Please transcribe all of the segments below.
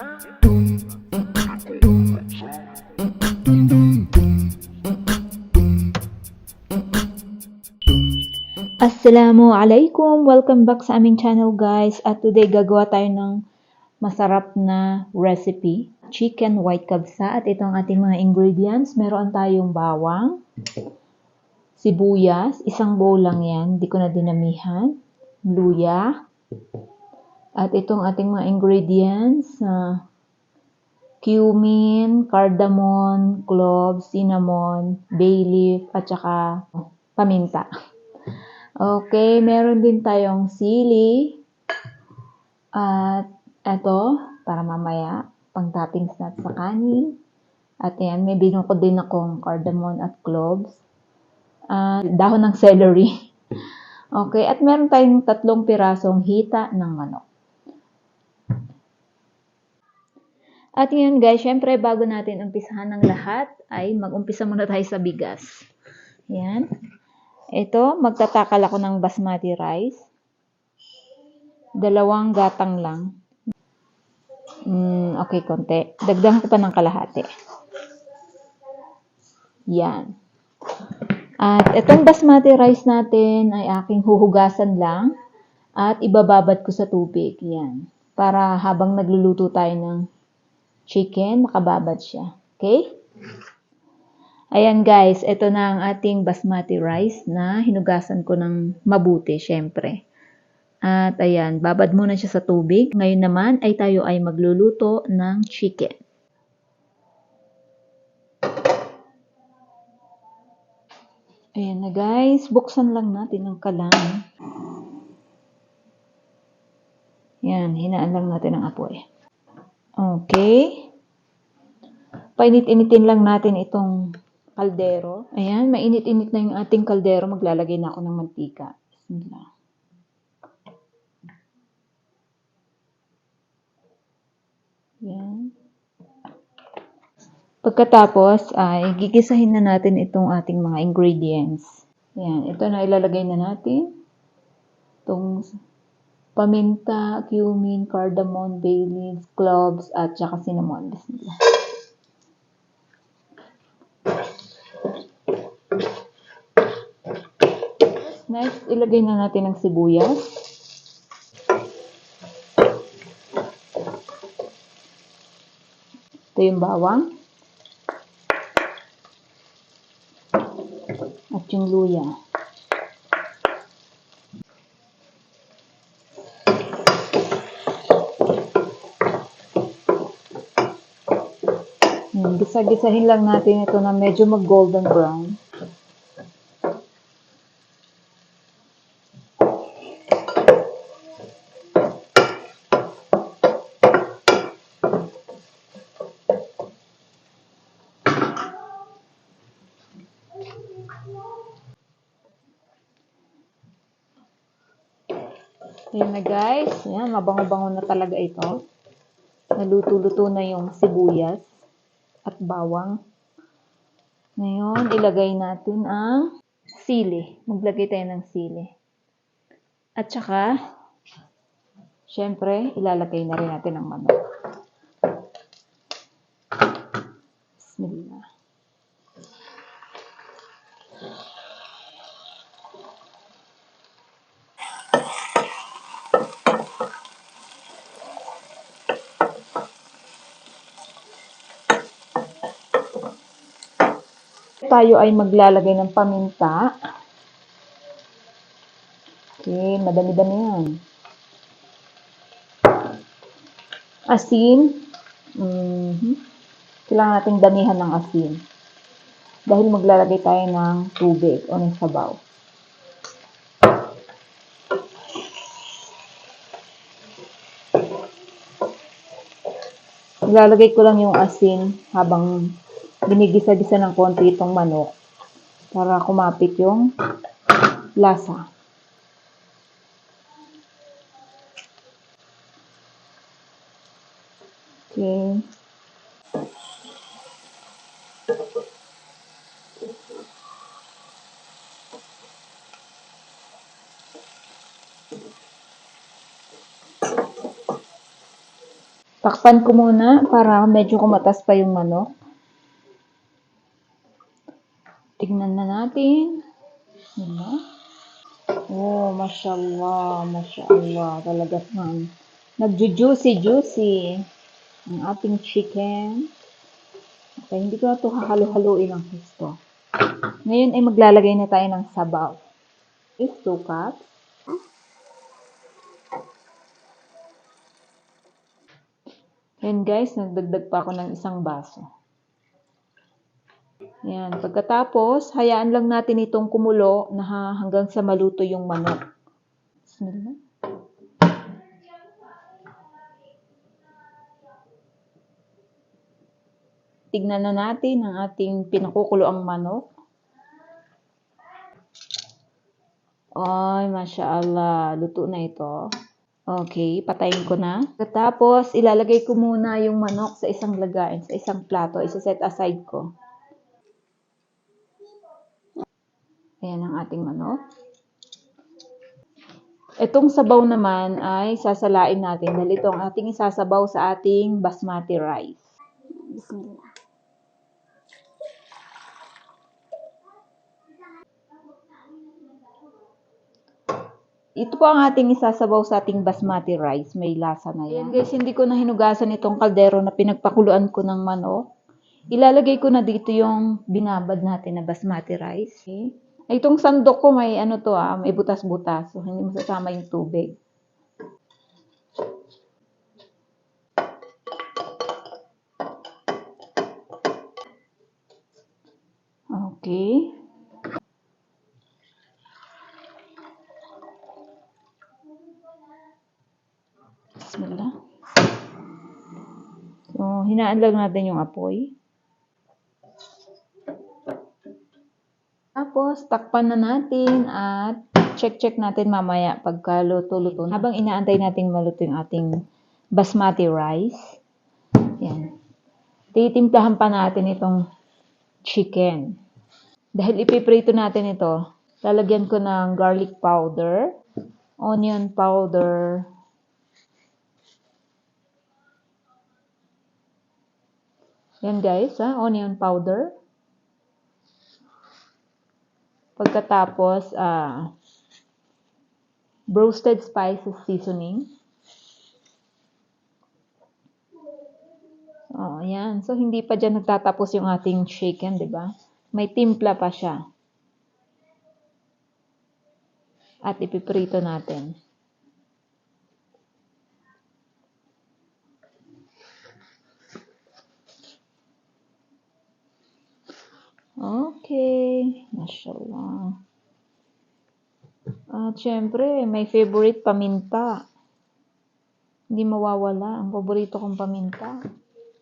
Assalamualaikum! Welcome back sa aming channel guys. At today gagawa tayo ng masarap na recipe, chicken white kabsa. At ito ang ating mga ingredients. Meron tayong bawang, sibuyas, isang bowl lang yan, di ko na dinamihan, luya. At itong ating mga ingredients, cumin, cardamom, cloves, cinnamon, bay leaf, at saka paminta. Okay, meron din tayong sili. At ito, para mamaya, pang toppings natin sa kanin. At ayan, may binukod din akong cardamom at cloves. Dahon ng celery. Okay, at meron tayong 3 pirasong hita ng manok. At yun guys, syempre bago natin umpisahan ng lahat, ay mag-umpisa muna tayo sa bigas. Ayan. Ito, magtatakal ako ng basmati rice. 2 gatang lang. Okay, konti. Dagdagan ko pa ng kalahati. Yan. At itong basmati rice natin ay aking huhugasan lang at ibababad ko sa tubig. Yan. Para habang nagluluto tayo ng chicken, makababad siya. Okay? Ayan guys, ito na ang ating basmati rice na hinugasan ko ng mabuti, syempre. At ayan, babad muna siya sa tubig. Ngayon naman ay tayo ay magluluto ng chicken. Ayan na guys, buksan lang natin ang kalan. Ayan, hinaan lang natin ang apoy. Okay. Painit-initin lang natin itong kaldero. Ayan, mainit-init na yung ating kaldero. Maglalagay na ako ng mantika. Bismillah. Ayan. Pagkatapos, ay gigisahin na natin itong ating mga ingredients. Ayan, ito na ilalagay na natin. Itong paminta, cumin, cardamom, bay leaves, cloves, at saka cinnamon. Bismillah. Next, ilagay na natin ang sibuyas. Ito yung bawang. At yung luya. Gisa-gisahin lang natin ito na medyo mag-golden brown. Ayan na guys. Ayan, mabango-bango na talaga ito. Naluto-luto na yung sibuyas at bawang. Ngayon, ilagay natin ang sili. Maglagay tayo ng sili. At saka, syempre, ilalagay na rin natin ang manok. Bismillah. Tayo ay maglalagay ng paminta. Okay, madami-dami yan. Asin. Kailangan nating damihan ng asin. Dahil maglalagay tayo ng tubig o ng sabaw. Ilalagay ko lang yung asin habang binigisa-gisa ng konti itong manok para kumapit yung lasa. Okay. Takpan ko muna para medyo kumatas pa yung manok. Tignan na natin. Diba? Oh, mashallah, mashallah. Talaga man. Nagju-juicy-juicy ang ating chicken. Okay, hindi ko na ito hahalo-haluin ang gusto. Ngayon ay maglalagay na tayo ng sabaw. Is 2 cups. Yan guys, nagdagdag pa ako ng isang baso. Yan. Pagkatapos, hayaan lang natin itong kumulo na hanggang sa maluto yung manok. Bismillah. Tignan na natin ang ating pinakukulo ang manok. Ay, mashallah. Luto na ito. Okay, patayin ko na. Tapos, ilalagay ko muna yung manok sa isang lagayan, sa isang plato. Isa-set aside ko. Ayan ang ating manok. Itong sabaw naman ay sasalain natin dahil ito ang ating isasabaw sa ating basmati rice. Bismillah. Ito po ang ating isasabaw sa ating basmati rice. May lasa na yan. Ayan guys, hindi ko na hinugasan itong kaldero na pinagpakuluan ko ng manok. Ilalagay ko na dito yung binabad natin na basmati rice. Okay. Itong sandok ko may ano to may butas-butas. So, hindi masasama yung tubig. Okay. Bismillah. So, hinaan lang natin yung apoy. Tapos, takpan na natin at check natin mamaya pagka luto-luto. Habang inaantay natin maluto yung ating basmati rice. Yan. Titimplahan pa natin itong chicken. Dahil ipiprito natin ito, lalagyan ko ng garlic powder, onion powder, yan guys, onion powder. Pagkatapos, roasted spices seasoning. Oh, yan. So, hindi pa dyan nagtatapos yung ating chicken, di ba? May timpla pa siya. At ipiprito natin. Okay. Mashallah. At syempre, may favorite paminta. Hindi mawawala. Ang paborito kong paminta.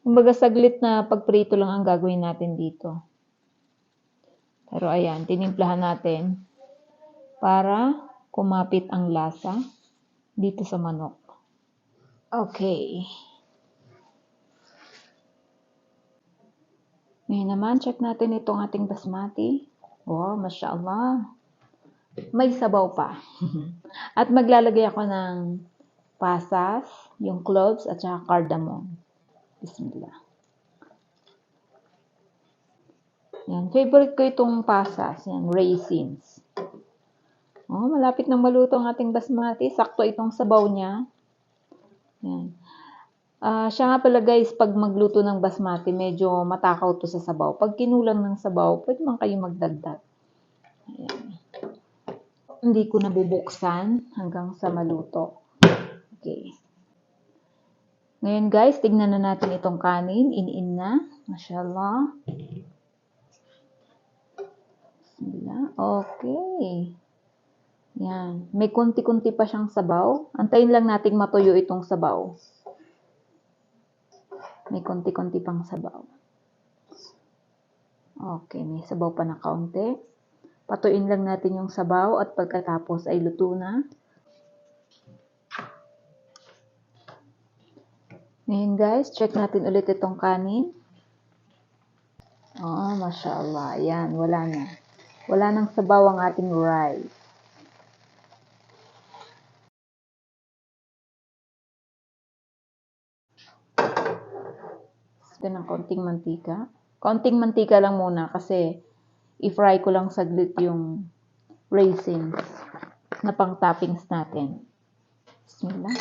Kumbaga saglit na pagprito lang ang gagawin natin dito. Pero ayan, tinimplahan natin para kumapit ang lasa dito sa manok. Okay. Ngayon naman, check natin itong ating basmati. Wow, mashallah. May sabaw pa. At maglalagay ako ng pasas, yung cloves, at saka cardamom. Bismillah. Yan. Favorite ko itong pasas. Yan, raisins. Oh, malapit nang maluto ang ating basmati. Sakto itong sabaw niya. Yan. Siya nga pala guys, pag magluto ng basmati, medyo matakaw to sa sabaw. Pag kinulang ng sabaw, pwede man kayo magdagdag. Ayan. Hindi ko nabubuksan hanggang sa maluto. Okay. Ngayon guys, tignan na natin itong kanin. In na. Mashallah. Okay. Yan. May kunti-kunti pa siyang sabaw. Antayin lang nating matuyo itong sabaw. May konti-konti pang sabaw. Okay, may sabaw pa na kaunti. Patuin lang natin yung sabaw at pagkatapos ay luto na. Ngayon guys, check natin ulit itong kanin. Oh, mashallah. Ayan, wala na. Wala nang sabaw ang ating rice. Ito ng konting mantika. Konting mantika lang muna kasi i-fry ko lang saglit yung raisins na pang toppings natin. Bismillah.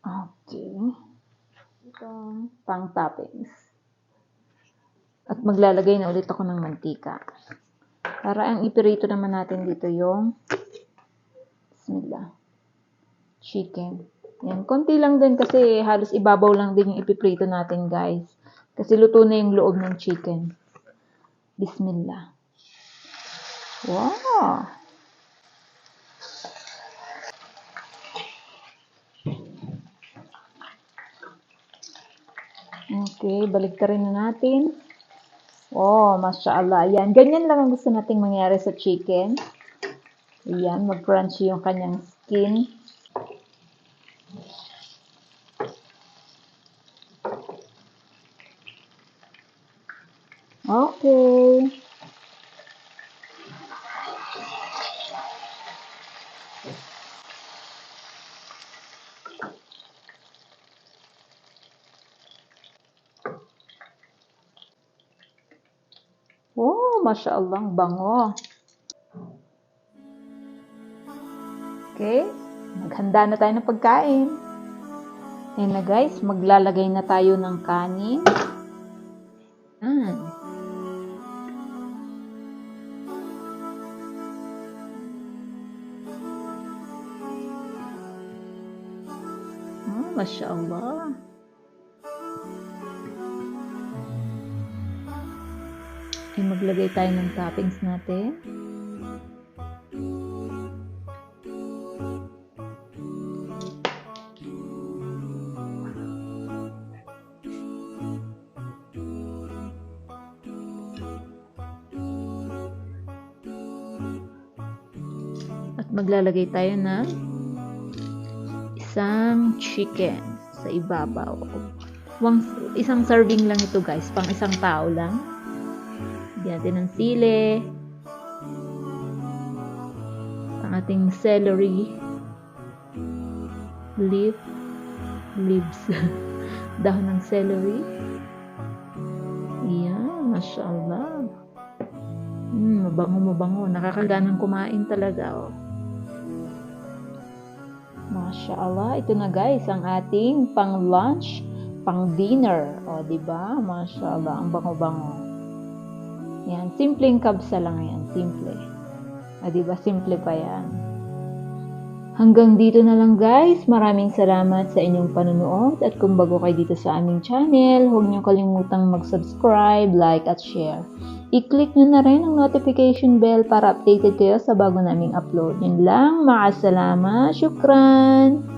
Okay. Ito pang toppings. At maglalagay na ulit ako ng mantika. Para ang ipirito naman natin dito yung bismillah. Chicken. Yan, konti lang din kasi halos ibabaw lang din yung ipiprito natin, guys. Kasi luto na yung loob ng chicken. Bismillah. Wow! Okay, balik rin na natin. Oh, mashallah. Yan, ganyan lang ang gusto nating mangyari sa chicken. Ayan, mag-crunchy yung kanyang skin. Okay. Oh, mashallah, ang bango. Okay, naghanda na tayo ng pagkain. Ayan na guys, maglalagay na tayo ng kanin. Mashallah. Ay, maglagay tayo ng toppings natin. At maglalagay tayo ng isang chicken sa ibabaw. Isang serving lang ito guys, pang isang tao lang. Lagyan natin ng sili, ang ating celery leaves dahon ng celery. Ayan, mashallah. Mabango, nakakaganang kumain talaga. Oh. Mashallah, ito na guys ang ating pang lunch, pang dinner. O, diba? Mashallah, ang bango-bango. Yan, simpleng kabsa lang yan, simple. O, diba? Simple pa yan. Hanggang dito na lang guys. Maraming salamat sa inyong panonood. At kung bago kayo dito sa aming channel, huwag niyo kalimutang mag-subscribe, like, at share. I-click nyo na rin ang notification bell para updated kayo sa bago naming upload. Yun lang. Ma'asalama. Syukran.